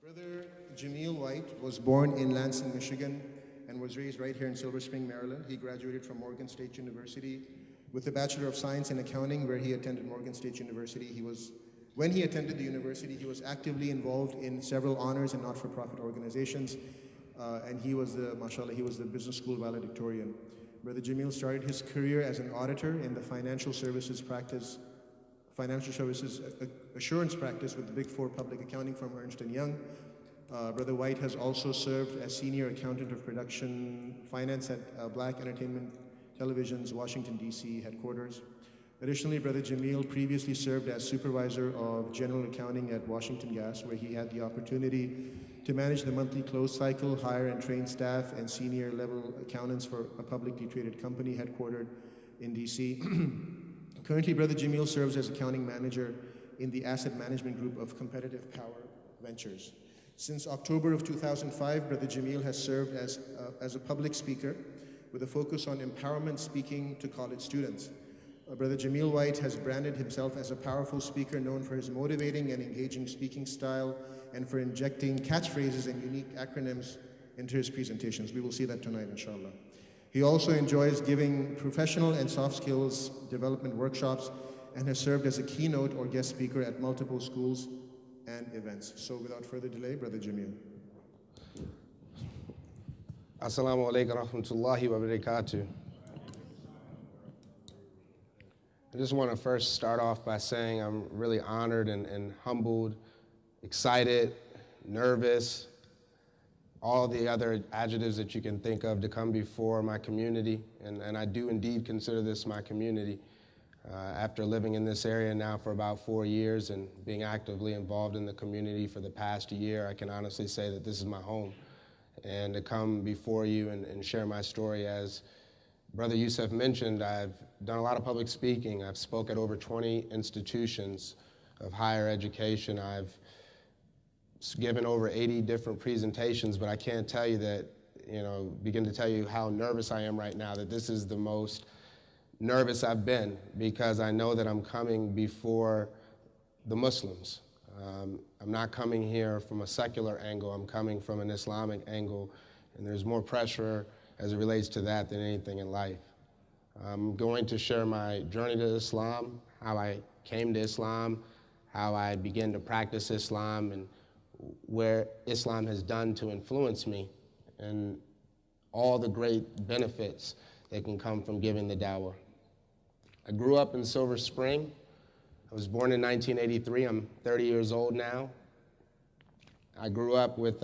Brother Jamil White was born in Lansing, Michigan, and was raised right here in Silver Spring, Maryland. He graduated from Morgan State University with a Bachelor of Science in Accounting, where he attended Morgan State University. When he attended the university, he was actively involved in several honors and not-for-profit organizations, and he was the business school valedictorian. Brother Jamil started his career as an auditor in the financial services assurance practice with the Big Four public accounting firm Ernst & Young. Brother White has also served as senior accountant of production finance at Black Entertainment Television's Washington, D.C. headquarters. Additionally, Brother Jamil previously served as supervisor of general accounting at Washington Gas, where he had the opportunity to manage the monthly close cycle, hire and train staff, and senior level accountants for a publicly traded company headquartered in D.C. Currently, Brother Jamil serves as accounting manager in the asset management group of Competitive Power Ventures. Since October of 2005, Brother Jamil has served as a public speaker with a focus on empowerment speaking to college students. Brother Jamil White has branded himself as a powerful speaker known for his motivating and engaging speaking style and for injecting catchphrases and unique acronyms into his presentations. We will see that tonight, inshallah. He also enjoys giving professional and soft skills development workshops and has served as a keynote or guest speaker at multiple schools and events. So without further delay, Brother Jamil. Assalamu alaikum wa rahmatullahi wa barakatuh. I just want to first start off by saying I'm really honored and humbled, excited, nervous, all the other adjectives that you can think of to come before my community. And I do indeed consider this my community. After living in this area now for about 4 years and being actively involved in the community for the past year, I can honestly say that this is my home. And to come before you and share my story, as Brother Yusuf mentioned, I've done a lot of public speaking. I've spoke at over 20 institutions of higher education. I've given over 80 different presentations, but I can't tell you that, begin to tell you how nervous I am right now, that this is the most nervous I've been, because I know that I'm coming before the Muslims. I'm not coming here from a secular angle, I'm coming from an Islamic angle, and there's more pressure as it relates to that than anything in life. I'm going to share my journey to Islam, how I came to Islam, how I began to practice Islam, and where Islam has done to influence me, and all the great benefits that can come from giving the Dawa. I grew up in Silver Spring. I was born in 1983. I'm 30 years old now. I grew up with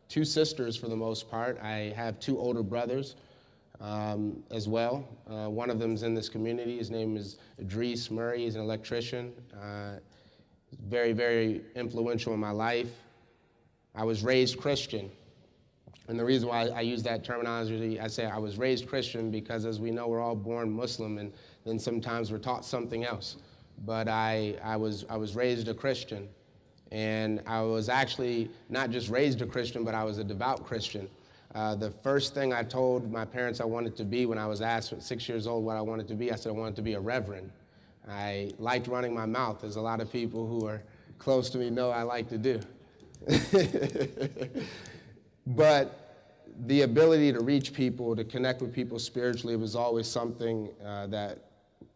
2 sisters for the most part. I have 2 older brothers as well. One of them's in this community. His name is Idris Murray. He's an electrician. Very, very influential in my life. I was raised Christian. And the reason why I use that terminology, I say I was raised Christian because, as we know, we're all born Muslim, and then sometimes we're taught something else. But I was raised a Christian. And I was actually not just raised a Christian, but I was a devout Christian. The first thing I told my parents I wanted to be when I was asked at 6 years old what I wanted to be, I said I wanted to be a reverend. I liked running my mouth, as a lot of people who are close to me know I like to do. But the ability to reach people, to connect with people spiritually, was always something that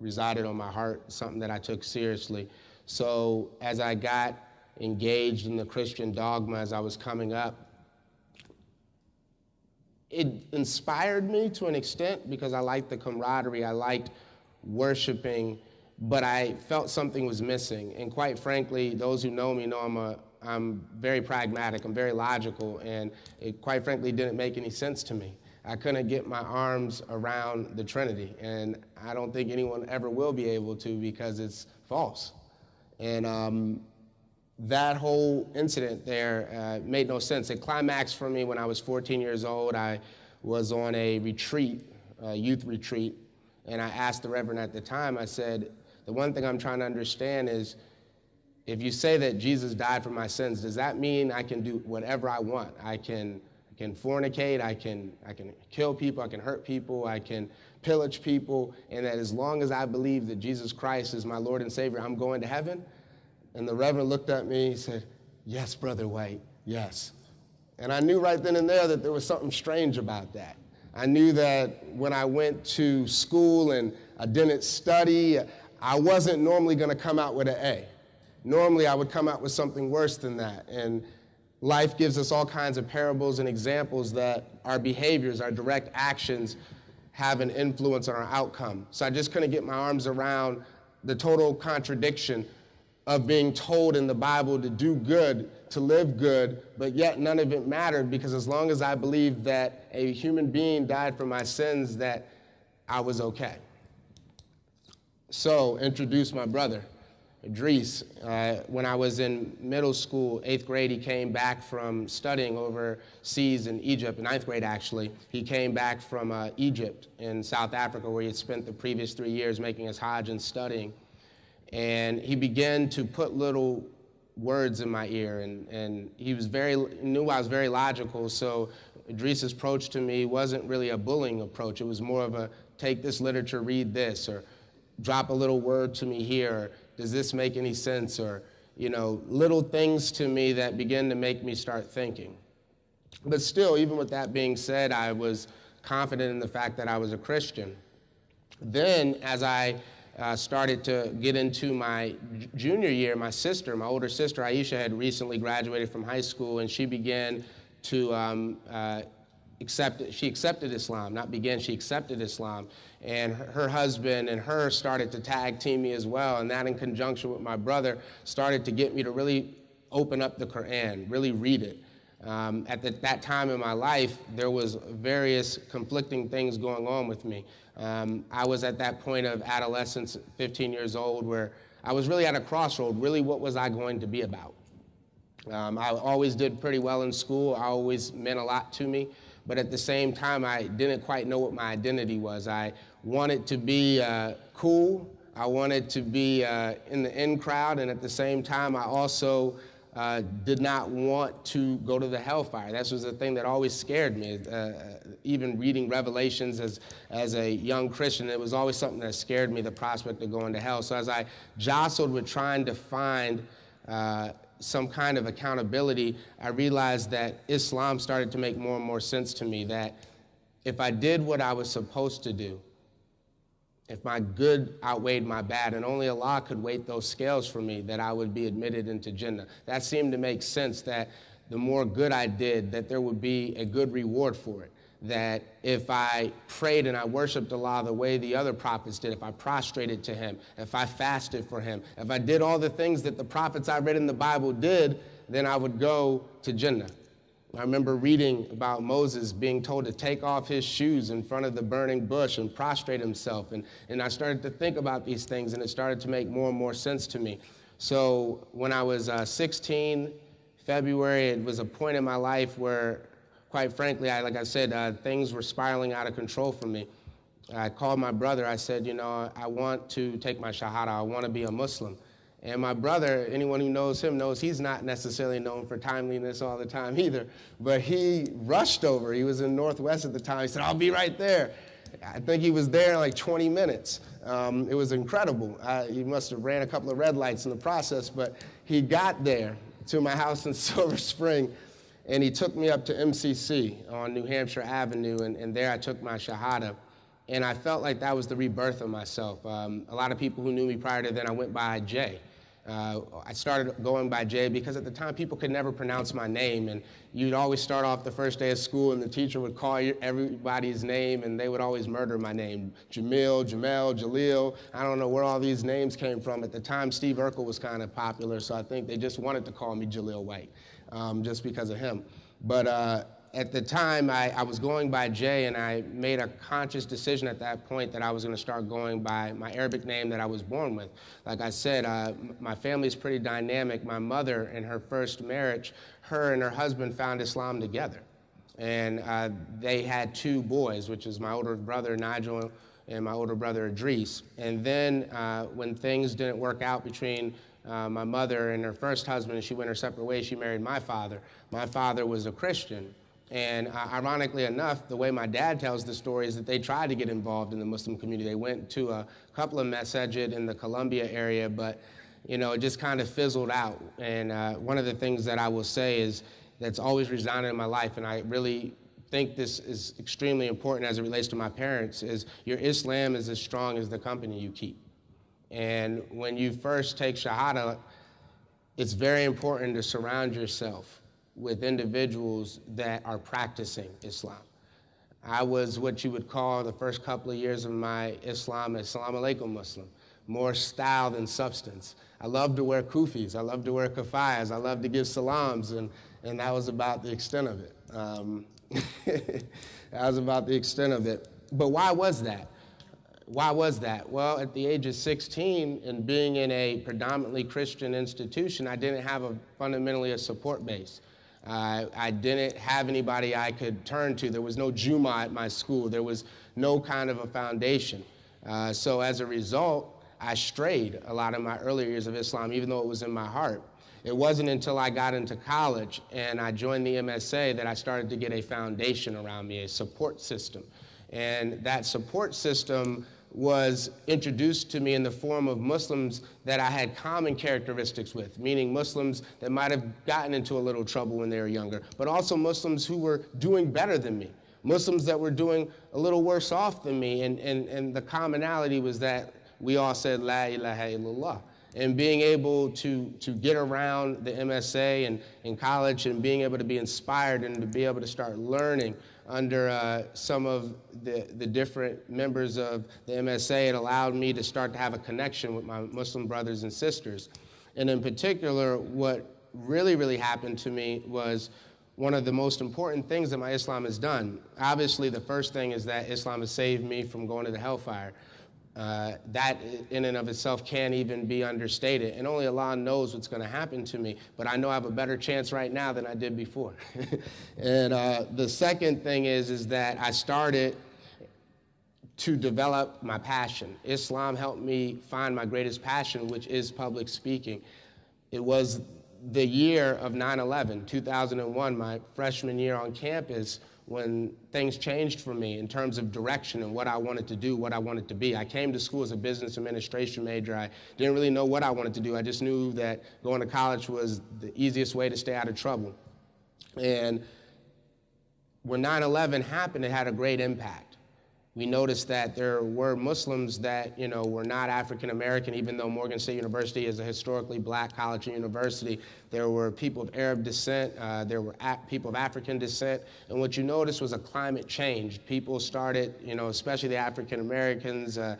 resided on my heart, something that I took seriously. So as I got engaged in the Christian dogma as I was coming up, it inspired me to an extent because I liked the camaraderie, I liked worshiping, but I felt something was missing. And quite frankly, those who know me know I'm very pragmatic, I'm very logical, and it quite frankly didn't make any sense to me. I couldn't get my arms around the Trinity, and I don't think anyone ever will be able to because it's false. And that whole incident there made no sense. It climaxed for me when I was 14 years old. I was on a retreat, a youth retreat, and I asked the Reverend at the time, I said, the one thing I'm trying to understand is, if you say that Jesus died for my sins, does that mean I can do whatever I want? I can fornicate, I can kill people, I can hurt people, I can pillage people, and that as long as I believe that Jesus Christ is my Lord and Savior, I'm going to heaven? And the Reverend looked at me and said, yes, Brother White, Yes. And I knew right then and there that there was something strange about that. I knew that when I went to school and I didn't study, I wasn't normally going to come out with an A. Normally, I would come out with something worse than that. And life gives us all kinds of parables and examples that our behaviors, our direct actions, have an influence on our outcome. So I just couldn't get my arms around the total contradiction of being told in the Bible to do good, to live good, but yet none of it mattered, because as long as I believed that a human being died for my sins, that I was okay. So, introduce my brother, Idris. When I was in middle school, 8th grade, he came back from studying overseas in Egypt, in 9th grade actually. He came back from Egypt in South Africa, where he had spent the previous 3 years making his Hajj and studying. And he began to put little words in my ear, and he knew I was very logical, so Idris's approach to me wasn't really a bullying approach. It was more of a, take this literature, read this, or drop a little word to me here, or does this make any sense, or, little things to me that began to make me start thinking. But still, even with that being said, I was confident in the fact that I was a Christian. Then, as I started to get into my junior year, my older sister, Aisha, had recently graduated from high school, and she began to she accepted Islam, she accepted Islam. And her husband and her started to tag team me as well, and that in conjunction with my brother started to get me to really open up the Quran, really read it. At that time in my life, there was various conflicting things going on with me. I was at that point of adolescence, 15 years old, where I was really at a crossroad. Really, what was I going to be about? I always did pretty well in school. I always meant a lot to me. But at the same time, I didn't quite know what my identity was. I wanted to be cool. I wanted to be in the in crowd. And at the same time, I also did not want to go to the hellfire. That was the thing that always scared me. Even reading Revelations as a young Christian, it was always something that scared me, the prospect of going to hell. So as I jostled with trying to find some kind of accountability, I realized that Islam started to make more and more sense to me, that if I did what I was supposed to do, if my good outweighed my bad, and only Allah could weight those scales for me, that I would be admitted into Jannah. That seemed to make sense, that the more good I did, that there would be a good reward for it. That if I prayed and I worshiped Allah the way the other prophets did, if I prostrated to Him, if I fasted for Him, if I did all the things that the prophets I read in the Bible did, then I would go to Jannah. I remember reading about Moses being told to take off his shoes in front of the burning bush and prostrate himself. And I started to think about these things, and it started to make more and more sense to me. So when I was 16, February, it was a point in my life where, quite frankly, like I said, things were spiraling out of control for me. I called my brother. I said, I want to take my Shahada. I want to be a Muslim. And my brother, anyone who knows him knows he's not necessarily known for timeliness all the time either. But he rushed over. He was in Northwest at the time. He said, I'll be right there. I think he was there in like 20 minutes. It was incredible. He must have ran a couple of red lights in the process, but he got there to my house in Silver Spring, and he took me up to MCC on New Hampshire Avenue, and there I took my Shahada. And I felt like that was the rebirth of myself. A lot of people who knew me prior to then, I went by Jay. I started going by Jay because at the time people could never pronounce my name, and you'd always start off the first day of school and the teacher would call everybody's name, and they would always murder my name. Jamil, Jamel, Jalil. I don't know where all these names came from. At the time, Steve Urkel was kind of popular, so I think they just wanted to call me Jalil White just because of him. But at the time, I was going by Jay, and I made a conscious decision at that point that I was going to start going by my Arabic name that I was born with. Like I said, my family is pretty dynamic. My mother, in her first marriage, her and her husband found Islam together. And they had 2 boys, which is my older brother, Nigel, and my older brother, Idris. And then when things didn't work out between my mother and her first husband, and she went her separate ways, she married my father. My father was a Christian. And ironically enough, the way my dad tells the story is that they tried to get involved in the Muslim community. They went to a couple of masajid in the Columbia area, but it just kind of fizzled out. And one of the things that I will say is that's always resounded in my life, and I really think this is extremely important as it relates to my parents, is your Islam is as strong as the company you keep. And when you first take Shahada, it's very important to surround yourself with individuals that are practicing Islam. I was what you would call the first couple of years of my Islam, Assalamu alaikum Muslim, more style than substance. I loved to wear kufis, I loved to wear kafayas, I loved to give salams, and that was about the extent of it. That was about the extent of it. But why was that? Why was that? Well, at the age of 16 and being in a predominantly Christian institution, I didn't have fundamentally a support base. I didn't have anybody I could turn to. There was no Juma at my school. There was no kind of a foundation. So as a result, I strayed a lot in my earlier years of Islam, even though it was in my heart. It wasn't until I got into college and I joined the MSA that I started to get a foundation around me, a support system. And that support system was introduced to me in the form of Muslims that I had common characteristics with, meaning Muslims that might have gotten into a little trouble when they were younger, but also Muslims who were doing better than me, Muslims that were doing a little worse off than me, and the commonality was that we all said, La ilaha illallah. And being able to get around the MSA and in college and being able to be inspired and to be able to start learning under some of the different members of the MSA, it allowed me to start to have a connection with my Muslim brothers and sisters. And in particular, what really happened to me was one of the most important things that my Islam has done. Obviously, the first thing is that Islam has saved me from going to the hellfire. That in and of itself can't even be understated, and only Allah knows what's going to happen to me, but I know I have a better chance right now than I did before. And the second thing is that I started to develop my passion. Islam helped me find my greatest passion, which is public speaking. It was the year of 9/11, 2001, my freshman year on campus, when things changed for me in terms of direction and what I wanted to do, what I wanted to be. I came to school as a business administration major. I didn't really know what I wanted to do. I just knew that going to college was the easiest way to stay out of trouble. And when 9/11 happened, it had a great impact. We noticed that there were Muslims that, were not African American, even though Morgan State University is a historically black college and university. There were people of Arab descent, there were people of African descent, and what you noticed was a climate change. People started, especially the African Americans, the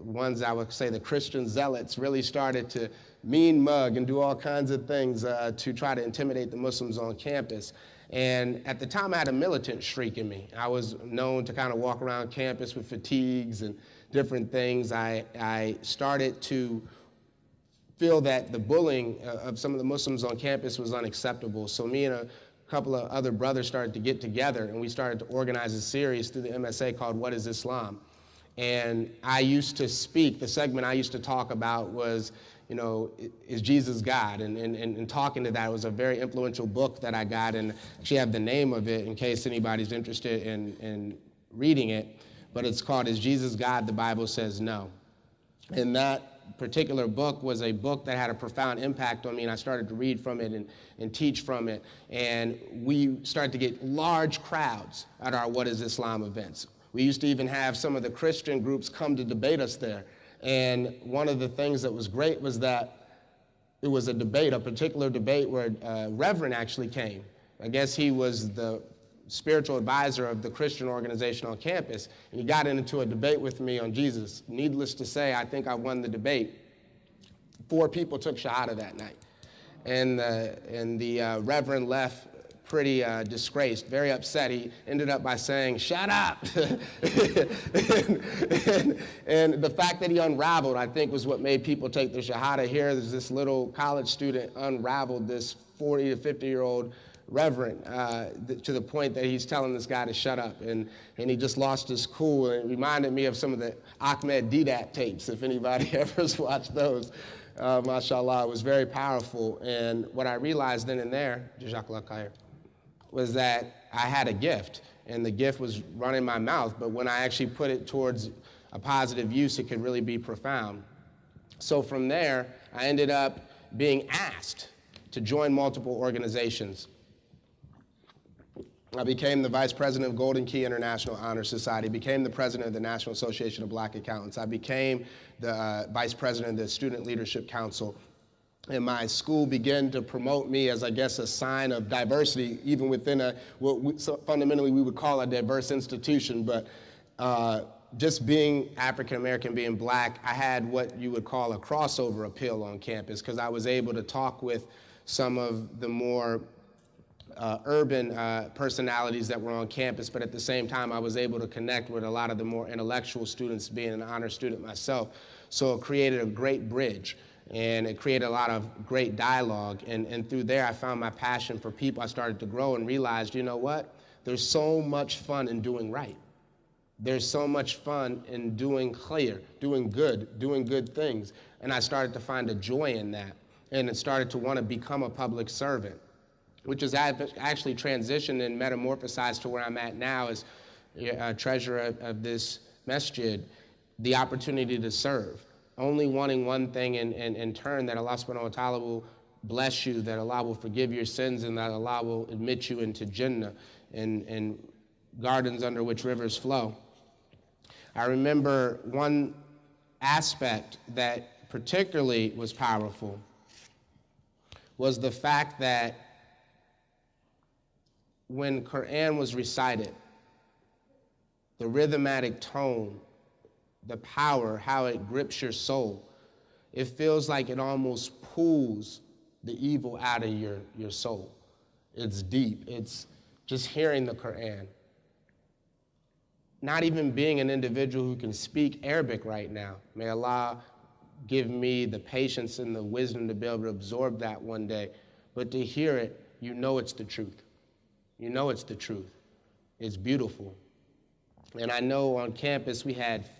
ones I would say the Christian zealots, really started to mean mug and do all kinds of things to try to intimidate the Muslims on campus. And at the time, I had a militant streak in me. I was known to kind of walk around campus with fatigues and different things. I started to feel that the bullying of some of the Muslims on campus was unacceptable. So me and a couple of other brothers started to get together, and we started to organize a series through the MSA called What is Islam? And I used to speak, the segment I used to talk about was, is Jesus God? And talking to that, it was a very influential book that I got, and actually have the name of it in case anybody's interested in reading it, but it's called Is Jesus God? The Bible Says No. And that particular book was a book that had a profound impact on me, and I started to read from it and teach from it, and we started to get large crowds at our What is Islam events. We used to even have some of the Christian groups come to debate us there. And one of the things that was great was that it was a debate, a particular debate where a reverend actually came. I guess he was the spiritual advisor of the Christian organization on campus, and he got into a debate with me on Jesus. Needless to say, I think I won the debate. 4 people took Shahada that night. And the reverend left pretty disgraced, very upset. He ended up by saying, "Shut up." and the fact that he unraveled, I think, was what made people take the Shahada. Here, there's this little college student unraveled this 40 to 50-year-old reverend to the point that he's telling this guy to shut up. And he just lost his cool. And it reminded me of some of the Ahmed Deedat tapes, if anybody ever's watched those. Mashallah, it was very powerful. And what I realized then and there, Jazakallah khair, was that I had a gift, and the gift was running my mouth, but when I actually put it towards a positive use, it could really be profound. So from there, I ended up being asked to join multiple organizations. I became the vice president of Golden Key International Honor Society, became the president of the National Association of Black Accountants. I became the vice president of the Student Leadership Council. And my school began to promote me as, I guess, a sign of diversity, even within fundamentally we would call a diverse institution. But just being African American, being black, I had what you would call a crossover appeal on campus, because I was able to talk with some of the more urban personalities that were on campus, but at the same time I was able to connect with a lot of the more intellectual students, being an honor student myself. So it created a great bridge, and it created a lot of great dialogue, and through there I found my passion for people. I started to grow and realized, you know what, there's so much fun in doing right. There's so much fun in doing clear, doing good things, and I started to find a joy in that, and it started to want to become a public servant, which has actually transitioned and metamorphosized to where I'm at now as treasurer of this masjid, the opportunity to serve, only wanting one thing in turn, that Allah subhanahu wa ta'ala will bless you, that Allah will forgive your sins, and that Allah will admit you into Jannah and gardens under which rivers flow. I remember one aspect that particularly was powerful was the fact that when Quran was recited, the rhythmatic tone, the power, how it grips your soul, it feels like it almost pulls the evil out of your soul. It's deep. It's just hearing the Quran. Not even being an individual who can speak Arabic right now. May Allah give me the patience and the wisdom to be able to absorb that one day. But to hear it, you know it's the truth. You know it's the truth. It's beautiful. And I know on campus we had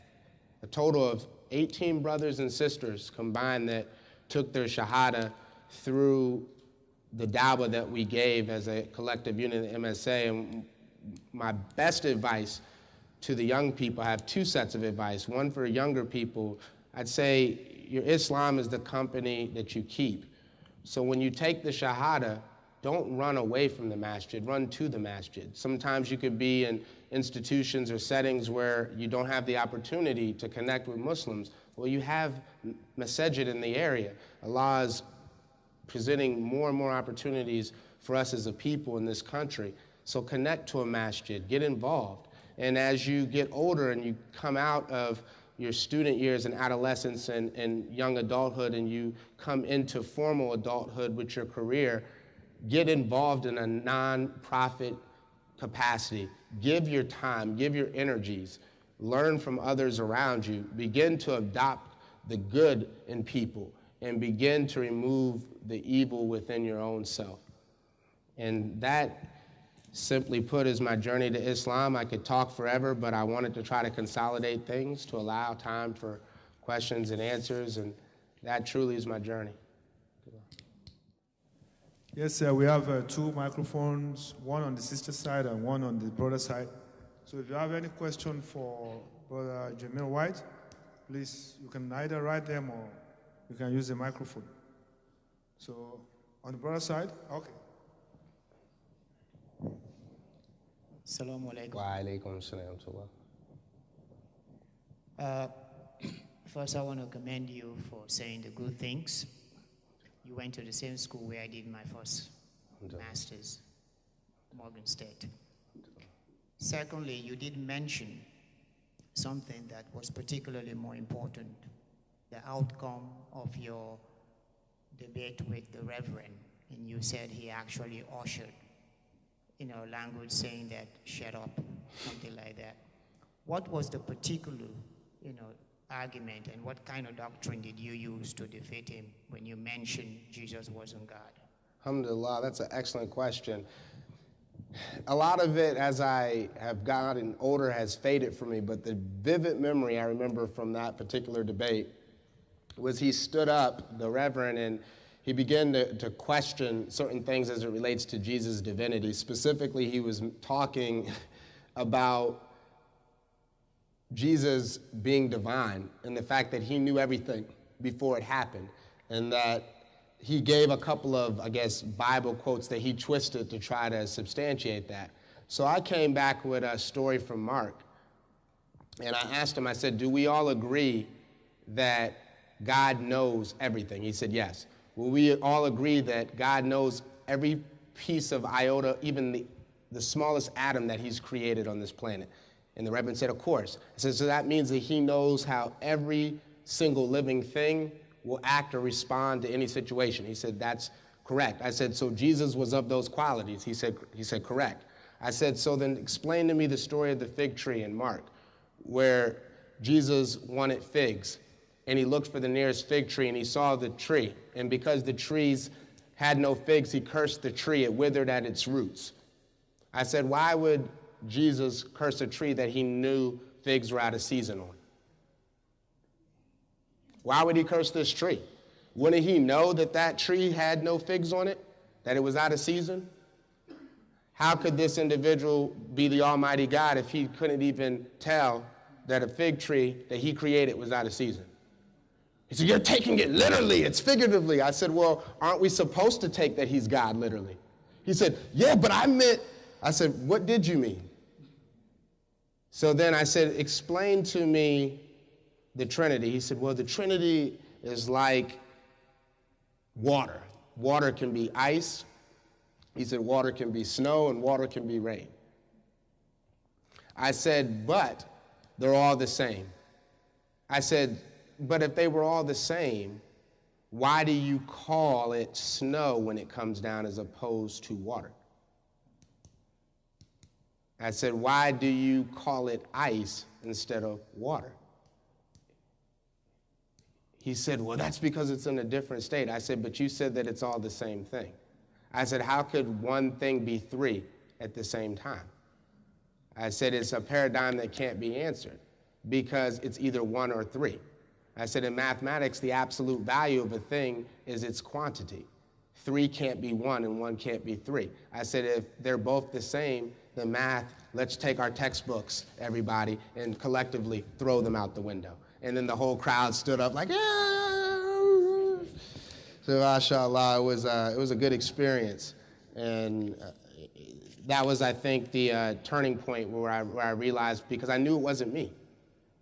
a total of 18 brothers and sisters combined that took their shahada through the Dawa that we gave as a collective unit, the MSA. And my best advice to the young people, I have two sets of advice. One for younger people, I'd say your Islam is the company that you keep. So when you take the shahada, don't run away from the masjid, run to the masjid. Sometimes you could be in institutions or settings where you don't have the opportunity to connect with Muslims. Well, you have masajid in the area. Allah is presenting more and more opportunities for us as a people in this country. So connect to a masjid, get involved. And as you get older and you come out of your student years and adolescence and young adulthood, and you come into formal adulthood with your career, get involved in a non-profit capacity. Give your time, give your energies, learn from others around you, begin to adopt the good in people, and begin to remove the evil within your own self. And that, simply put, is my journey to Islam. I could talk forever, but I wanted to try to consolidate things to allow time for questions and answers, and that truly is my journey. Yes, we have two microphones, one on the sister side and one on the brother side. So if you have any question for Brother Jamil White, please, you can either write them or you can use the microphone. So on the brother side, okay. Assalamu alaikum. Wa alaikum assalam. First, I want to commend you for saying the good things. You went to the same school where I did my first master's, Morgan State. Secondly, you did mention something that was particularly more important, the outcome of your debate with the Reverend. And you said he actually ushered, language saying that, shut up, something like that. What was the particular, argument, and what kind of doctrine did you use to defeat him when you mentioned Jesus wasn't God? Alhamdulillah, that's an excellent question. A lot of it, as I have gotten older, has faded from me, but the vivid memory I remember from that particular debate was he stood up, the Reverend, and he began to question certain things as it relates to Jesus' divinity. Specifically, he was talking about Jesus being divine and the fact that he knew everything before it happened, and that he gave a couple of, Bible quotes that he twisted to try to substantiate that. So I came back with a story from Mark, and I asked him, I said, do we all agree that God knows everything? He said, yes. Will we all agree that God knows every piece of iota, even the smallest atom that he's created on this planet? And the Reverend said, of course. I said, so that means that he knows how every single living thing will act or respond to any situation. He said, that's correct. I said, so Jesus was of those qualities? He said, correct. I said, so then explain to me the story of the fig tree in Mark, where Jesus wanted figs, and he looked for the nearest fig tree, and he saw the tree. And because the trees had no figs, he cursed the tree. It withered at its roots. I said, why would Jesus curse a tree that he knew figs were out of season on? Why would he curse this tree? Wouldn't he know that that tree had no figs on it, that it was out of season? How could this individual be the Almighty God if he couldn't even tell that a fig tree that he created was out of season? He said, you're taking it literally, it's figuratively. I said, well, aren't we supposed to take that he's God literally? He said, yeah, but I said, what did you mean? So then I said, explain to me the Trinity. He said, well, the Trinity is like water. Water can be ice. He said, water can be snow and water can be rain. I said, but they're all the same. I said, but if they were all the same, why do you call it snow when it comes down as opposed to water? I said, why do you call it ice instead of water? He said, well, that's because it's in a different state. I said, but you said that it's all the same thing. I said, how could one thing be three at the same time? I said, it's a paradigm that can't be answered because it's either one or three. I said, in mathematics, the absolute value of a thing is its quantity. Three can't be one and one can't be three. I said, if they're both the same, then math, let's take our textbooks, everybody, and collectively throw them out the window. And then the whole crowd stood up like, yeah. So, mashallah, it was a good experience. And that was, I think, the turning point where I realized, because I knew it wasn't me.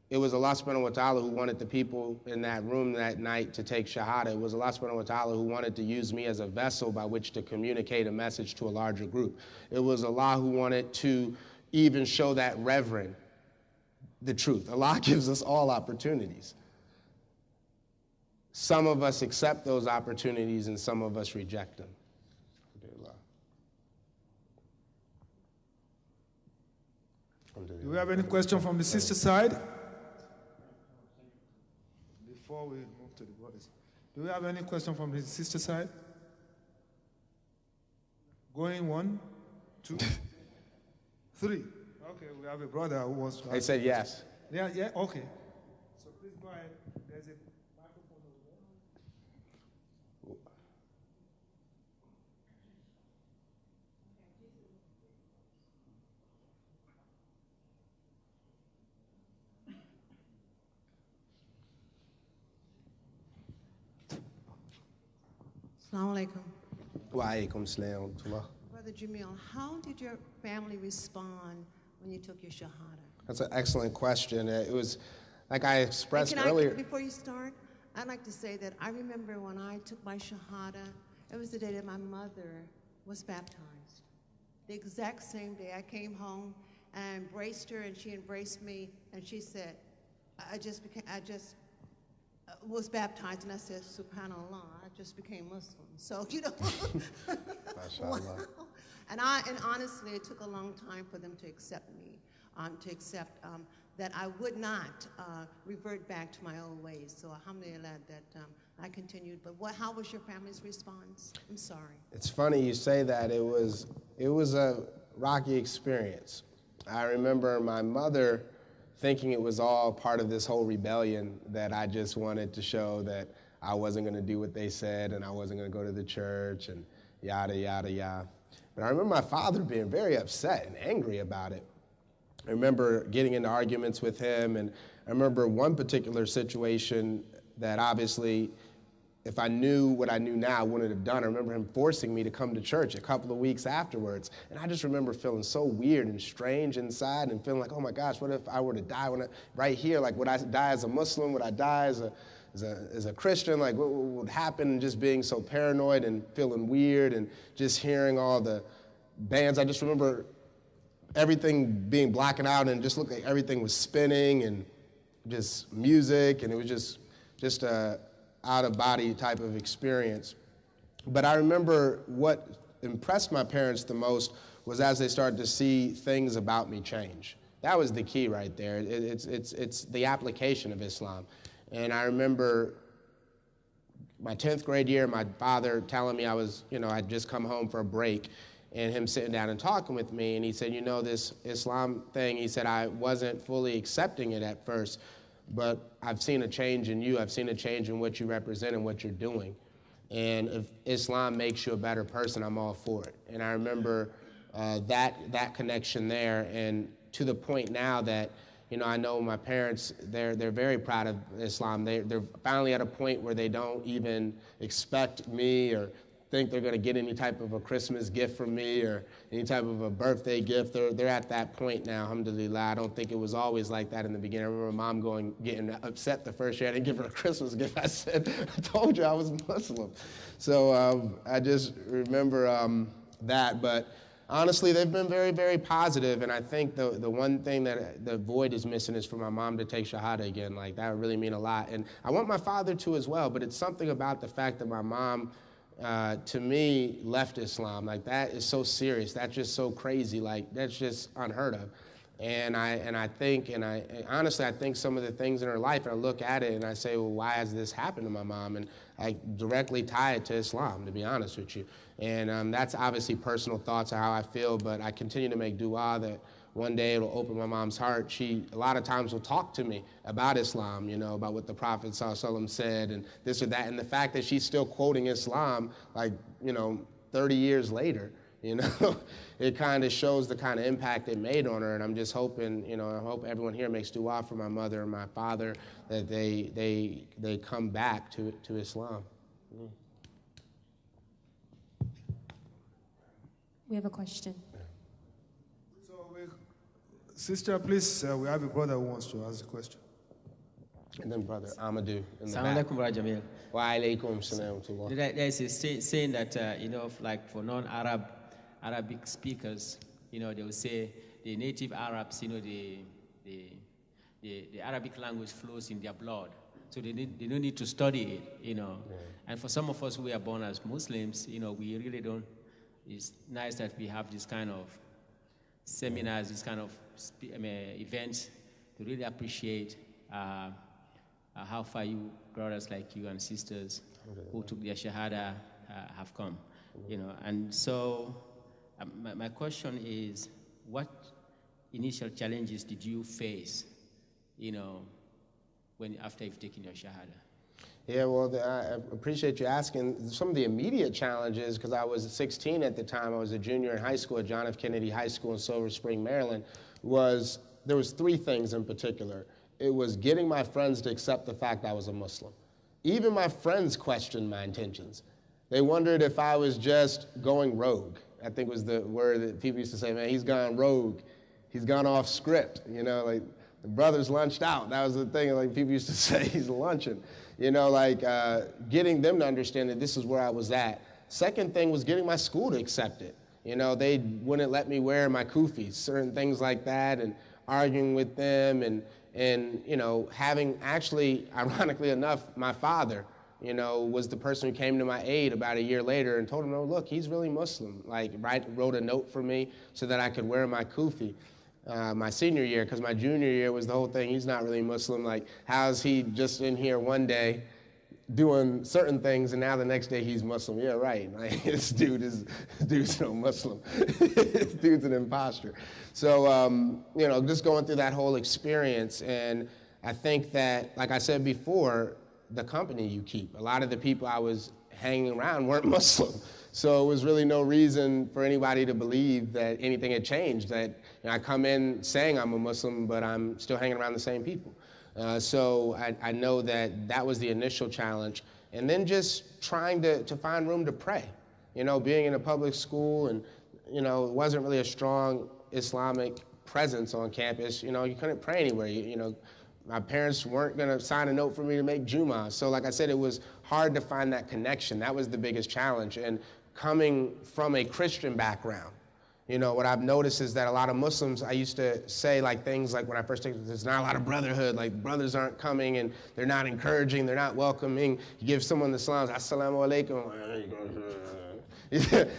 It was Allah subhanahu wa ta'ala who wanted the people in that room that night to take shahada. It was Allah subhanahu wa ta'ala who wanted to use me as a vessel by which to communicate a message to a larger group. It was Allah who wanted to even show that reverend the truth. Allah gives us all opportunities. Some of us accept those opportunities and some of us reject them. Do we have any question from the sister side? Before we move to the brothers. Do we have any question from the sister side? Going 1, 2, 3. Okay, we have a brother who wants to ask. I said yes. Yeah, okay. So please go ahead. There's a microphone over there. Assalamu alaikum. Wa alaikum salam. Brother Jamil, how did your family respond when you took your shahada? That's an excellent question. It was, like I expressed earlier. Before you start, I'd like to say that I remember when I took my shahada, it was the day that my mother was baptized. The exact same day I came home and embraced her, and she embraced me, and she said, I just was baptized, and I said, subhanallah, I just became Muslim. So, you know, wow. And honestly, it took a long time for them to accept me, that I would not revert back to my old ways. So alhamdulillah that I continued. But how was your family's response? I'm sorry. It's funny you say that. It was a rocky experience. I remember my mother thinking it was all part of this whole rebellion, that I just wanted to show that I wasn't going to do what they said and I wasn't going to go to the church and yada, yada, yada. But I remember my father being very upset and angry about it. I remember getting into arguments with him, and I remember one particular situation that obviously if I knew what I knew now, I wouldn't have done. I remember him forcing me to come to church a couple of weeks afterwards. And I just remember feeling so weird and strange inside and feeling like, oh my gosh, what if I were to die right here? Like, would I die as a Muslim? Would I die as a Christian? Like, what would happen? And just being so paranoid and feeling weird and just hearing all the bands. I just remember everything being blacking out and just looked like everything was spinning and just music, and it was just a out-of-body type of experience. But I remember what impressed my parents the most was as they started to see things about me change. That was the key right there. It's the application of Islam. And I remember my 10th grade year, my father telling me I'd just come home for a break, and him sitting down and talking with me, and he said, this Islam thing, he said, I wasn't fully accepting it at first, but I've seen a change in you. I've seen a change in what you represent and what you're doing. And if Islam makes you a better person, I'm all for it. And I remember that connection there, and to the point now that, I know my parents, they're very proud of Islam. They're finally at a point where they don't even expect me or think they're going to get any type of a Christmas gift from me or any type of a birthday gift. They're at that point now, alhamdulillah. I don't think it was always like that in the beginning. I remember mom getting upset the first year I didn't give her a Christmas gift. I said, I told you I was Muslim. So I just remember that. But honestly, they've been very, very positive, and I think the one thing that the void is missing is for my mom to take Shahada again. Like, that would really mean a lot. And I want my father to as well, but it's something about the fact that my mom, to me, left Islam. Like, that is so serious. That's just so crazy. Like, that's just unheard of. And I think honestly, I think some of the things in her life, and I look at it and I say, well, why has this happened to my mom? And I directly tie it to Islam, to be honest with you. And that's obviously personal thoughts of how I feel, but I continue to make dua that one day it'll open my mom's heart. She, a lot of times, will talk to me about Islam, about what the Prophet ﷺ said and this or that. And the fact that she's still quoting Islam, like, 30 years later, it kind of shows the kind of impact it made on her. And I'm just hoping, I hope everyone here makes dua for my mother and my father that they come back to Islam. We have a question. Sister, please, we have a brother who wants to ask a question. And then Brother Amadou in the Assalamu back. alaikum, Brother Jamil. Wa alaikum salam to Allah. There's a saying that, like for Arabic speakers, they will say the native Arabs, the Arabic language flows in their blood. So they don't need to study it, Yeah. And for some of us who are born as Muslims, we really don't. It's nice that we have this kind of seminars, this kind of events to really appreciate how far you brothers like you and sisters who took their Shahada have come, And so my question is, what initial challenges did you face, after you've taken your Shahada? Yeah, well, I appreciate you asking. Some of the immediate challenges, because I was 16 at the time, I was a junior in high school at John F. Kennedy High School in Silver Spring, Maryland, there was three things in particular. It was getting my friends to accept the fact I was a Muslim. Even my friends questioned my intentions. They wondered if I was just going rogue. I think was the word that people used to say, man, he's gone rogue. He's gone off script, like the brothers lunched out. That was the thing, like people used to say, he's lunching. Getting them to understand that this is where I was at. Second thing was getting my school to accept it. They wouldn't let me wear my kufis, certain things like that, and arguing with them, and having actually, ironically enough, my father, was the person who came to my aid about a year later and told him, no, look, he's really Muslim. Wrote a note for me so that I could wear my kufi. My senior year, because my junior year was the whole thing, he's not really Muslim. Like, how's he just in here one day doing certain things and now the next day he's Muslim? Yeah, right. Like, this dude's no Muslim. This dude's an imposter. So, just going through that whole experience, and I think that, like I said before, the company you keep. A lot of the people I was hanging around weren't Muslim. So it was really no reason for anybody to believe that anything had changed, that I come in saying I'm a Muslim, but I'm still hanging around the same people. So I know that was the initial challenge. And then just trying to find room to pray. You know, being in a public school and, you know, it wasn't really a strong Islamic presence on campus. You know, you couldn't pray anywhere. You know, my parents weren't going to sign a note for me to make Jumu'ah. So like I said, it was hard to find that connection. That was the biggest challenge. And coming from a Christian background, you know, what I've noticed is that a lot of Muslims, I used to say like things like when I first started, there's not a lot of brotherhood, like brothers aren't coming and they're not encouraging, they're not welcoming. You give someone the salams, assalamu alaikum.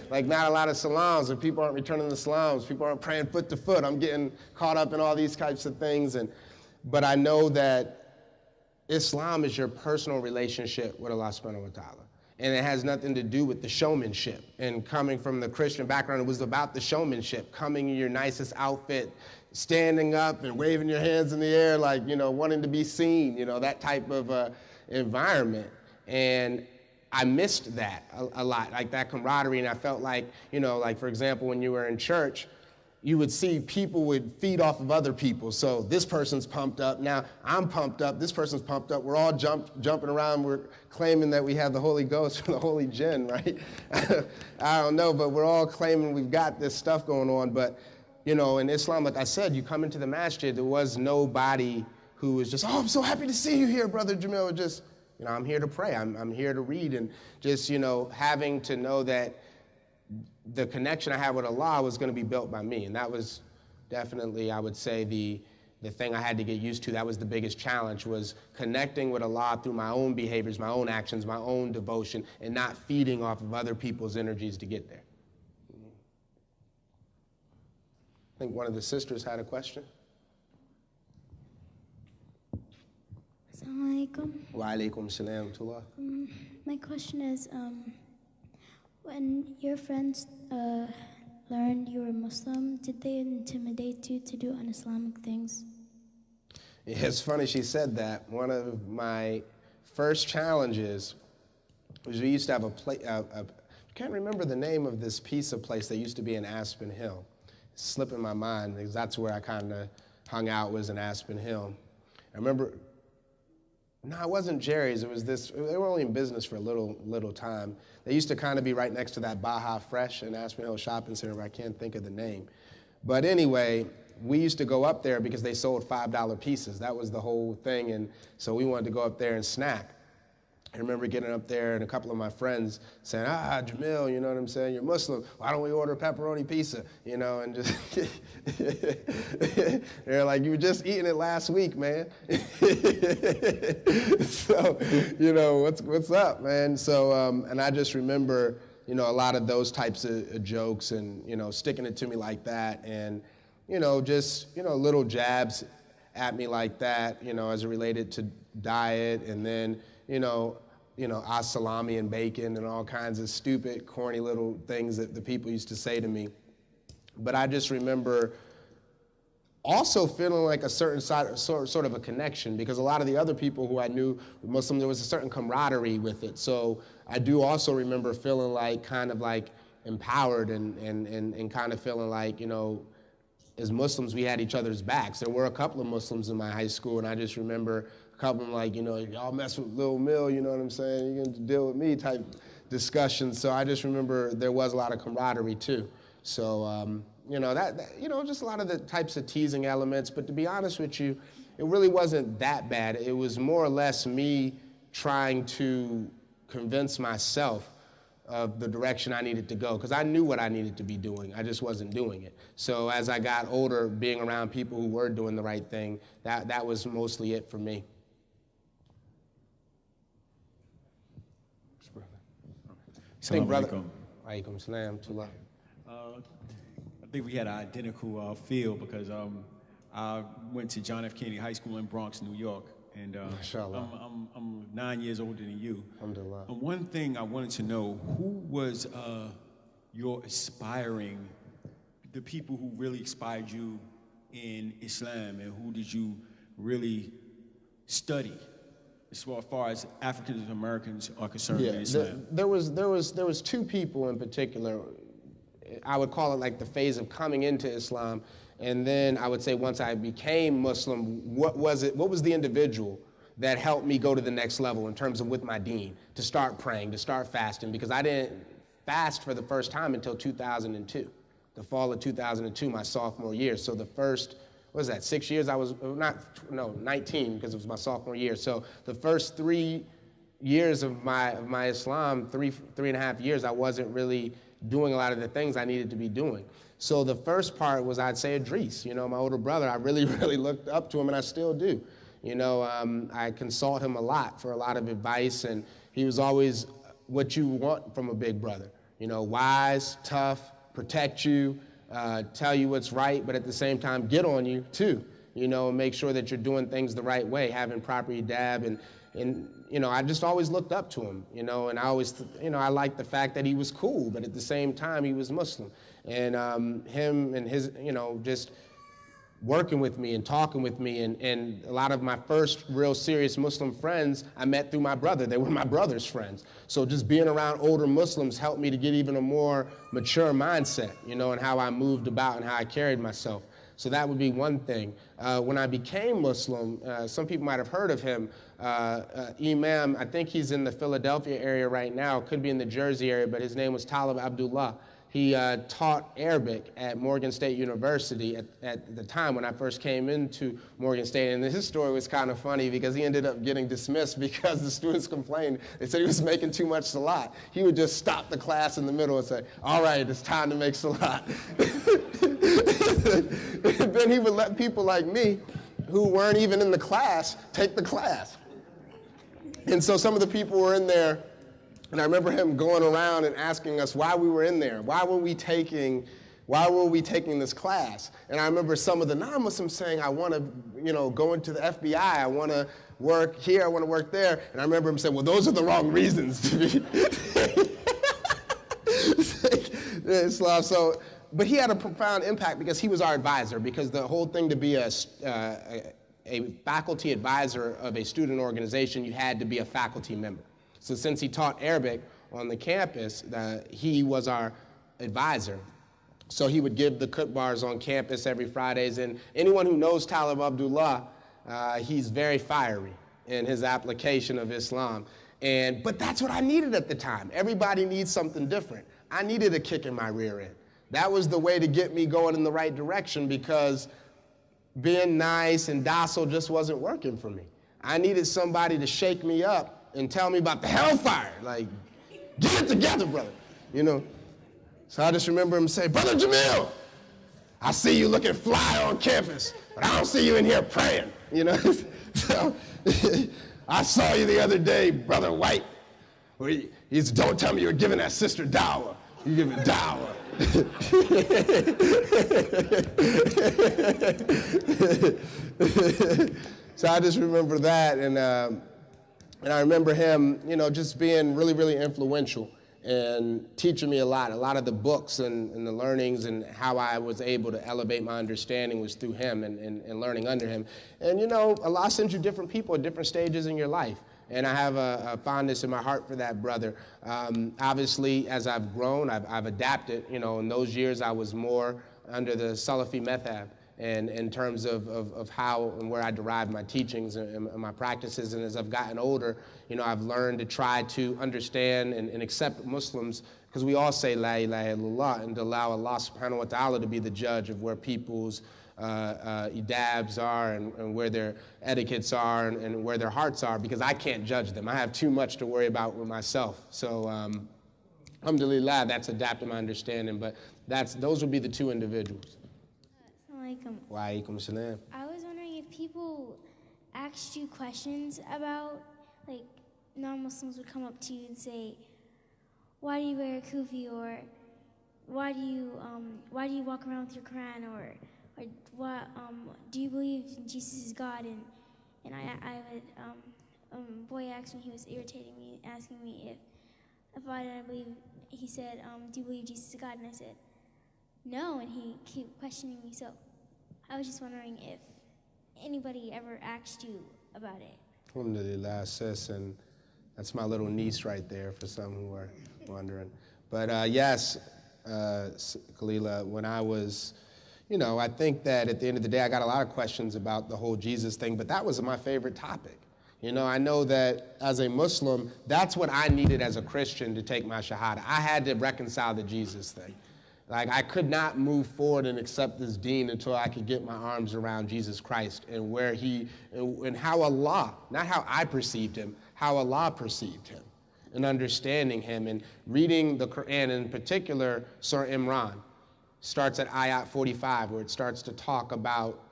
Like not a lot of salams, and people aren't returning the salams, people aren't praying foot to foot. I'm getting caught up in all these types of things. But I know that Islam is your personal relationship with Allah subhanahu wa ta'ala. And it has nothing to do with the showmanship. And coming from the Christian background, it was about the showmanship, coming in your nicest outfit, standing up and waving your hands in the air, like, you know, wanting to be seen, you know, that type of environment. And I missed that a lot, like that camaraderie. And I felt like, you know, like, for example, when you were in church, you would see people would feed off of other people. So this person's pumped up, now I'm pumped up, this person's pumped up, we're all jumping around, we're claiming that we have the Holy Ghost or the Holy Jinn, right? I don't know, but we're all claiming we've got this stuff going on. But, you know, in Islam, like I said, you come into the masjid, there was nobody who was just, oh, I'm so happy to see you here, Brother Jamil. Just, you know, I'm here to pray, I'm here to read, and just, you know, having to know that the connection I had with Allah was going to be built by me. And that was definitely, I would say, the thing I had to get used to. That was the biggest challenge, was connecting with Allah through my own behaviors, my own actions, my own devotion, and not feeding off of other people's energies to get there. I think one of the sisters had a question. Assalamu alaikum. Wa alaikum salam tullah. My question is, when your friends learned you were Muslim, did they intimidate you to do un-Islamic things? Yeah, it's funny she said that. One of my first challenges was we used to have I can't remember the name of this pizza place that used to be in Aspen Hill. It's slipping my mind because that's where I kind of hung out, was in Aspen Hill. I remember, no, it wasn't Jerry's. It was this, they were only in business for a little time. They used to kind of be right next to that Baja Fresh in Aspen Hill Shopping Center, but I can't think of the name. But anyway, we used to go up there because they sold $5 pieces. That was the whole thing, and so we wanted to go up there and snack. I remember getting up there and a couple of my friends saying, Jamil, you know what I'm saying, you're Muslim, why don't we order pepperoni pizza, you know, and just, they're like, you were just eating it last week, man. So, you know, what's up, man? So, and I just remember, you know, a lot of those types of jokes and, you know, sticking it to me like that, and, you know, just, you know, little jabs at me like that, you know, as it related to diet, and then, you know, salami and bacon and all kinds of stupid, corny little things that the people used to say to me. But I just remember also feeling like a certain sort of a connection, because a lot of the other people who I knew were Muslim, there was a certain camaraderie with it. So I do also remember feeling like kind of like empowered and kind of feeling like, you know, as Muslims, we had each other's backs. There were a couple of Muslims in my high school, and I just remember a couple of them like, you know, y'all mess with Lil Mill, you know what I'm saying? You're going to deal with me type discussions. So I just remember there was a lot of camaraderie too. So, you know, that, you know, just a lot of the types of teasing elements. But to be honest with you, it really wasn't that bad. It was more or less me trying to convince myself of the direction I needed to go, because I knew what I needed to be doing. I just wasn't doing it. So as I got older, being around people who were doing the right thing, that was mostly it for me. Assalamu alaikum. Alaikum salam tullah. I think we had an identical field, because I went to John F. Kennedy High School in Bronx, New York, and I'm 9 years older than you. Alhamdulillah. And one thing I wanted to know, who was your the people who really inspired you in Islam, and who did you really study as far as African Americans are concerned in Islam? There was two people in particular. I would call it like the phase of coming into Islam, and then I would say once I became Muslim, what was the individual that helped me go to the next level in terms of with my deen, to start praying, to start fasting, because I didn't fast for the first time until 2002, the fall of 2002, my sophomore year. So the first, what was that, 6 years I was, 19, because it was my sophomore year. So the first 3 years of my Islam, three and a half years, I wasn't really doing a lot of the things I needed to be doing. So the first part was, I'd say, Idris, my older brother. I really, really looked up to him, and I still do. I consult him a lot for a lot of advice, and he was always what you want from a big brother. Wise, tough, protect you, tell you what's right, but at the same time, get on you too. And make sure that you're doing things the right way, having proper adab, and I just always looked up to him, and I always, I liked the fact that he was cool, but at the same time, he was Muslim. And him and his, just working with me and talking with me, and a lot of my first real serious Muslim friends I met through my brother. They were my brother's friends. So just being around older Muslims helped me to get even a more mature mindset, and how I moved about and how I carried myself. So that would be one thing. When I became Muslim, some people might have heard of him, Imam, I think he's in the Philadelphia area right now, could be in the Jersey area, but his name was Talib Abdullah. He taught Arabic at Morgan State University at the time when I first came into Morgan State. And his story was kind of funny because he ended up getting dismissed because the students complained. They said he was making too much salat. He would just stop the class in the middle and say, all right, it's time to make salat. Then he would let people like me, who weren't even in the class, take the class. And so some of the people were in there, and I remember him going around and asking us why we were in there. Why were we taking this class? And I remember some of the non-Muslims saying, I want to, go into the FBI. I want to work here. I want to work there. And I remember him saying, well, those are the wrong reasons to be Islam. So, but he had a profound impact because he was our advisor, because the whole thing to be a faculty advisor of a student organization, you had to be a faculty member. So since he taught Arabic on the campus, he was our advisor. So he would give the khutbahs on campus every Fridays. And anyone who knows Talib Abdullah, he's very fiery in his application of Islam. But that's what I needed at the time. Everybody needs something different. I needed a kick in my rear end. That was the way to get me going in the right direction, because being nice and docile just wasn't working for me. I needed somebody to shake me up and tell me about the hellfire. Like, get it together, brother. So I just remember him say, Brother Jamil, I see you looking fly on campus, but I don't see you in here praying. So I saw you the other day, Brother White. Where he said, don't tell me you were giving that sister Dawa. You give it Dawa. So I just remember that, and I remember him, just being really, really influential and teaching me a lot. A lot of the books and the learnings and how I was able to elevate my understanding was through him and learning under him. And, Allah sends you different people at different stages in your life. And I have a fondness in my heart for that brother. Obviously, as I've grown, I've adapted. In those years, I was more under the Salafi madhab, and in terms of how and where I derive my teachings and my practices. And as I've gotten older, I've learned to try to understand and accept Muslims, because we all say La ilaha illallah, and to allow Allah subhanahu wa ta'ala to be the judge of where people's adabs are and where their etiquettes are and where their hearts are, because I can't judge them. I have too much to worry about with myself. So alhamdulillah, that's adapted my understanding, but those would be the two individuals. Wa alaikum salam. I was wondering if people asked you questions about, like, non-Muslims would come up to you and say, why do you wear a kufi, or why do you walk around with your Quran, or what, do you believe Jesus is God? And I would, boy asked me, he was irritating me, asking me if I didn't believe, he said, do you believe Jesus is God? And I said, no, and he kept questioning me. So I was just wondering if anybody ever asked you about it. Alhamdulillah, sis, and that's my little niece right there for some who are wondering. But yes, Khalila, when I was, I think that at the end of the day, I got a lot of questions about the whole Jesus thing, but that was my favorite topic. You know, I know that as a Muslim, that's what I needed as a Christian to take my Shahada. I had to reconcile the Jesus thing. Like, I could not move forward and accept this deen until I could get my arms around Jesus Christ and where he, and how Allah, not how I perceived him, how Allah perceived him, and understanding him. And reading the Quran, in particular, Surah Imran, starts at ayat 45, where it starts to talk about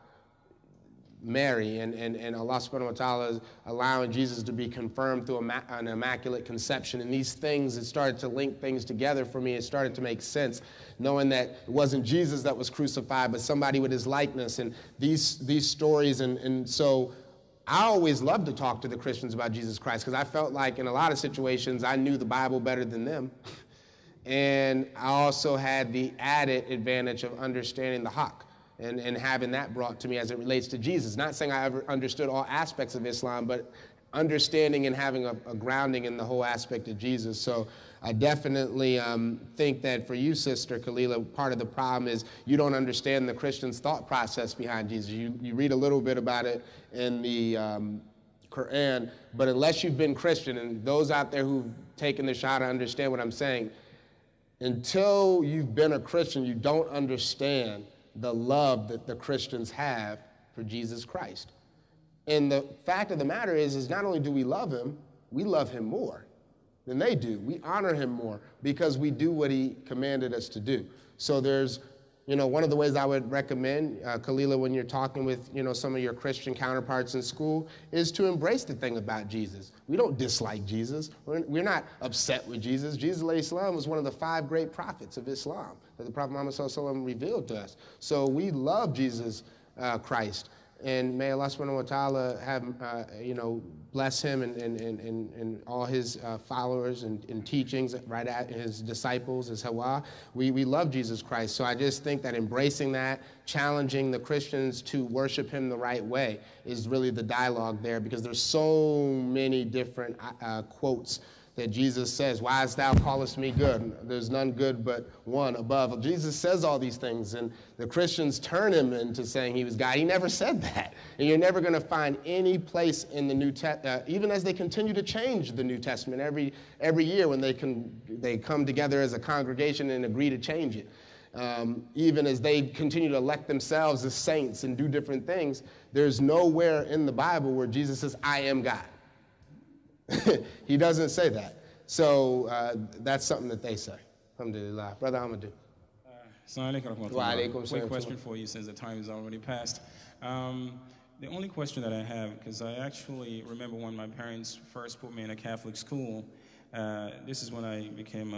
Mary and Allah subhanahu wa ta'ala is allowing Jesus to be confirmed through an immaculate conception. And these things, it started to link things together for me. It started to make sense, knowing that it wasn't Jesus that was crucified, but somebody with his likeness. And these stories, and so I always loved to talk to the Christians about Jesus Christ, because I felt like in a lot of situations I knew the Bible better than them. And I also had the added advantage of understanding the Haqq. And having that brought to me as it relates to Jesus. Not saying I ever understood all aspects of Islam, but understanding and having a grounding in the whole aspect of Jesus. So I definitely think that for you, Sister Khalila, part of the problem is you don't understand the Christian's thought process behind Jesus. You read a little bit about it in the Quran, but unless you've been Christian, and those out there who've taken the Shahada understand what I'm saying, until you've been a Christian, you don't understand the love that the Christians have for Jesus Christ. And the fact of the matter is not only do we love him more than they do. We honor him more because we do what he commanded us to do. So there's, one of the ways I would recommend, Khalila, when you're talking with, some of your Christian counterparts in school, is to embrace the thing about Jesus. We don't dislike Jesus. We're not upset with Jesus. Jesus alayhi salam was one of the 5 great prophets of Islam that the Prophet Muhammad sallallahu alaihi wasallam revealed to us. So we love Jesus Christ. And may Allah subhanahu wa ta'ala have, bless him and all his followers and teachings, right at his disciples, his Hawa. We love Jesus Christ. So I just think that embracing that, challenging the Christians to worship him the right way is really the dialogue there, because there's so many different quotes that Jesus says, "Why hast thou callest me good? There's none good but one above." Jesus says all these things, and the Christians turn him into saying he was God. He never said that. And you're never going to find any place in the New Testament, even as they continue to change the New Testament every year when they come together as a congregation and agree to change it. Even as they continue to elect themselves as saints and do different things, there's nowhere in the Bible where Jesus says, "I am God." He doesn't say that. So that's something that they say. Alhamdulillah. Brother Amadou. Assalamu alaikum warahmatullahi. Quick question for you, since the time is already past. The only question that I have, because I actually remember when my parents first put me in a Catholic school, this is when I became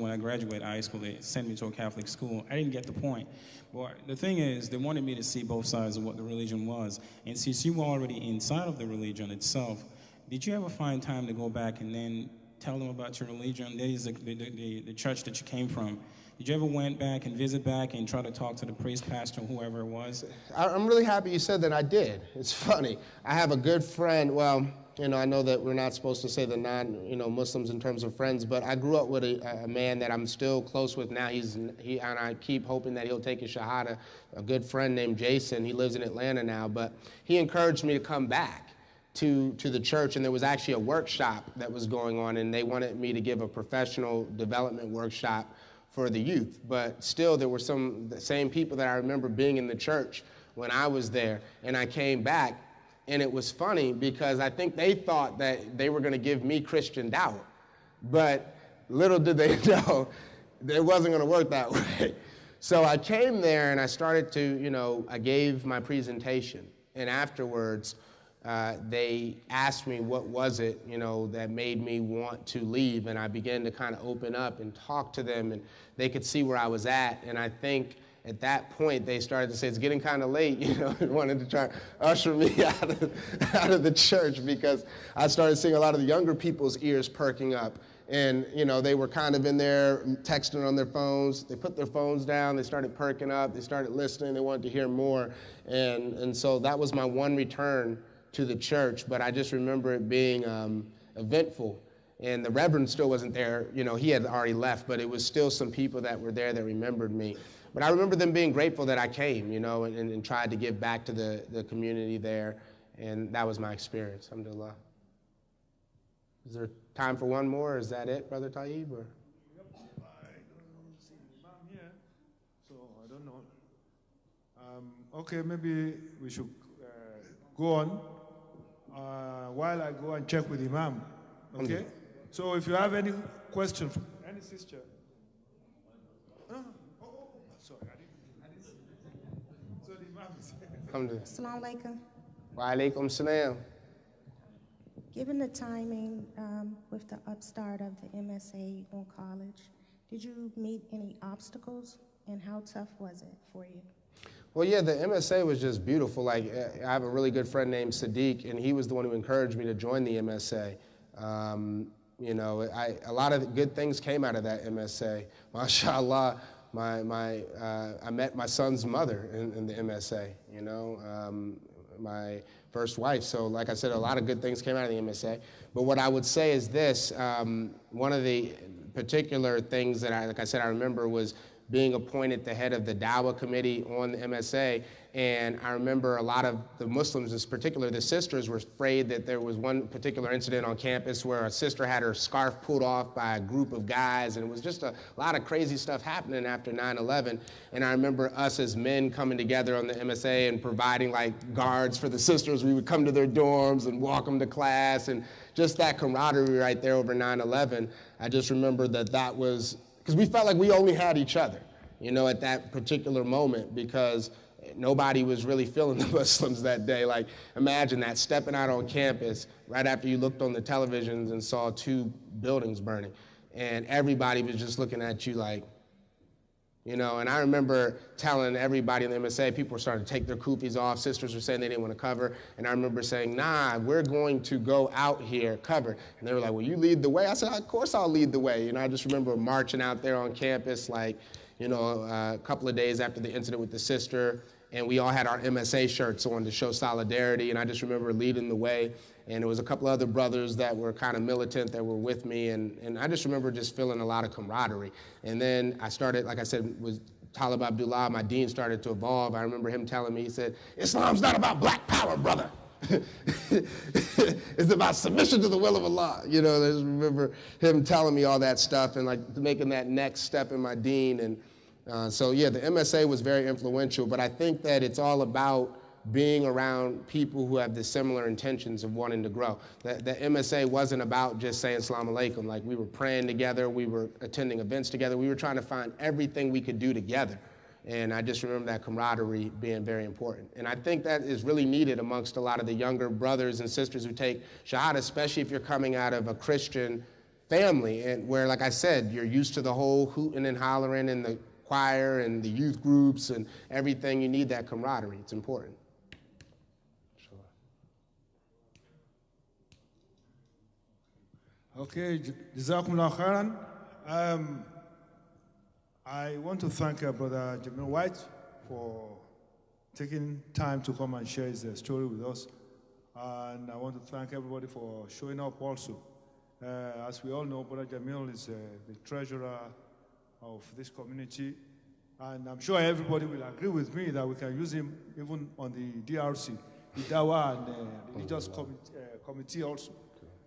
when I graduated high school, they sent me to a Catholic school. I didn't get the point. But the thing is, they wanted me to see both sides of what the religion was. And since you were already inside of the religion itself, did you ever find time to go back and then tell them about your religion? That is the church that you came from. Did you ever went back and visit back and try to talk to the priest, pastor, whoever it was? I'm really happy you said that. I did. It's funny. I have a good friend, I know that we're not supposed to say the Muslims in terms of friends, but I grew up with a man that I'm still close with now. And I keep hoping that he'll take his Shahada, a good friend named Jason. He lives in Atlanta now, but he encouraged me to come back to the church, and there was actually a workshop that was going on, and they wanted me to give a professional development workshop for the youth. But still, there were the same people that I remember being in the church when I was there, and I came back. And it was funny because I think they thought that they were going to give me Christian Dawa. But little did they know it wasn't going to work that way. So I came there and I started to, I gave my presentation. And afterwards, they asked me what was it, that made me want to leave. And I began to kind of open up and talk to them. And they could see where I was at. And I think at that point, they started to say, it's getting kind of late, and wanted to try to usher me out of the church, because I started seeing a lot of the younger people's ears perking up. And, they were kind of in there texting on their phones. They put their phones down. They started perking up. They started listening. They wanted to hear more. And so that was my one return to the church. But I just remember it being eventful. And the Reverend still wasn't there. He had already left, but it was still some people that were there that remembered me. But I remember them being grateful that I came, and tried to give back to the community there. And that was my experience, alhamdulillah. Is there time for one more, or is that it, Brother Taib? Or? Yep. I don't see Imam here, so I don't know. Okay, maybe we should go on while I go and check with Imam. Okay? So if you have any question from any sister. Sorry, I didn't see. So the Imam is here. Assalamu alaikum. Wa alaikum salam. Given the timing with the upstart of the MSA on college, did you meet any obstacles, and how tough was it for you? Well, yeah, the MSA was just beautiful. Like, I have a really good friend named Sadiq, and he was the one who encouraged me to join the MSA. You know, a lot of good things came out of that MSA. MashaAllah, I met my son's mother in the MSA, you know, my first wife. So like I said, a lot of good things came out of the MSA. But what I would say is this, one of the particular things that like I said, I remember was being appointed the head of the Dawa committee on the MSA. And I remember a lot of the Muslims, in particular the sisters, were afraid that there was one particular incident on campus where a sister had her scarf pulled off by a group of guys, and it was just a lot of crazy stuff happening after 9/11. And I remember us as men coming together on the MSA and providing like guards for the sisters. We would come to their dorms and walk them to class, and just that camaraderie right there over 9/11. I just remember that was, because we felt like we only had each other, you know, at that particular moment, because nobody was really feeling the Muslims that day. Like, imagine that, stepping out on campus right after you looked on the televisions and saw 2 buildings burning. And everybody was just looking at you like, you know, and I remember telling everybody in the MSA, people were starting to take their kufis off. Sisters were saying they didn't want to cover. And I remember saying, nah, we're going to go out here covered. And they were like, well, you lead the way? I said, of course I'll lead the way. You know, I just remember marching out there on campus, like, you know, a couple of days after the incident with the sister. And we all had our MSA shirts on to show solidarity. And I just remember leading the way. And there was a couple other brothers that were kind of militant that were with me. And I just remember just feeling a lot of camaraderie. And then I started, like I said, with Talib Abdullah, my dean started to evolve. I remember him telling me, he said, Islam's not about black power, brother. It's about submission to the will of Allah. You know, I just remember him telling me all that stuff and like making that next step in my dean. And so yeah, the MSA was very influential, but I think that it's all about being around people who have the similar intentions of wanting to grow. The MSA wasn't about just saying Assalamu alaikum. Like, we were praying together, we were attending events together, we were trying to find everything we could do together. And I just remember that camaraderie being very important. And I think that is really needed amongst a lot of the younger brothers and sisters who take Shahada, especially if you're coming out of a Christian family, and where, like I said, you're used to the whole hooting and hollering and the choir and the youth groups and everything. You need that camaraderie. It's important. Okay, Jazakumullah khairan. I want to thank Brother Jamil White for taking time to come and share his story with us. And I want to thank everybody for showing up also. As we all know, Brother Jamil is the treasurer of this community. And I'm sure everybody will agree with me that we can use him even on the DRC, the Dawa and the religious committee also.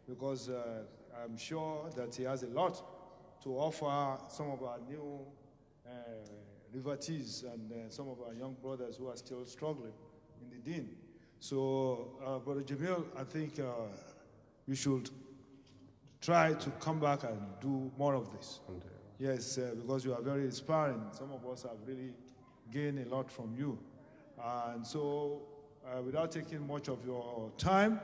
Because I'm sure that he has a lot to offer some of our new devotees and some of our young brothers who are still struggling in the deen. So, Brother Jamil, I think you should try to come back and do more of this. Yes, because you are very inspiring. Some of us have really gained a lot from you. And so, without taking much of your time,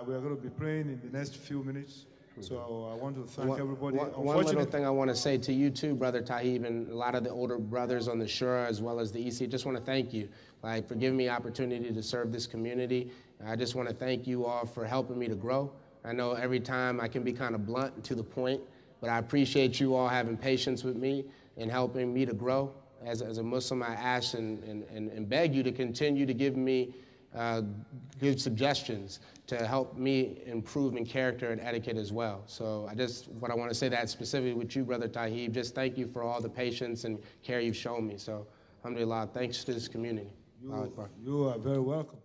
we are going to be praying in the next few minutes. So I want to thank everybody. One little thing I want to say to you too, Brother Taib, and a lot of the older brothers on the Shura as well as the EC, just want to thank you, like, for giving me opportunity to serve this community. I just want to thank you all for helping me to grow. I know every time I can be kind of blunt and to the point, but I appreciate you all having patience with me and helping me to grow. As a Muslim, I ask and beg you to continue to give me good suggestions to help me improve in character and etiquette as well. So what I want to say that specifically with you, Brother Taib, just thank you for all the patience and care you've shown me. So, alhamdulillah, thanks to this community. You are very welcome.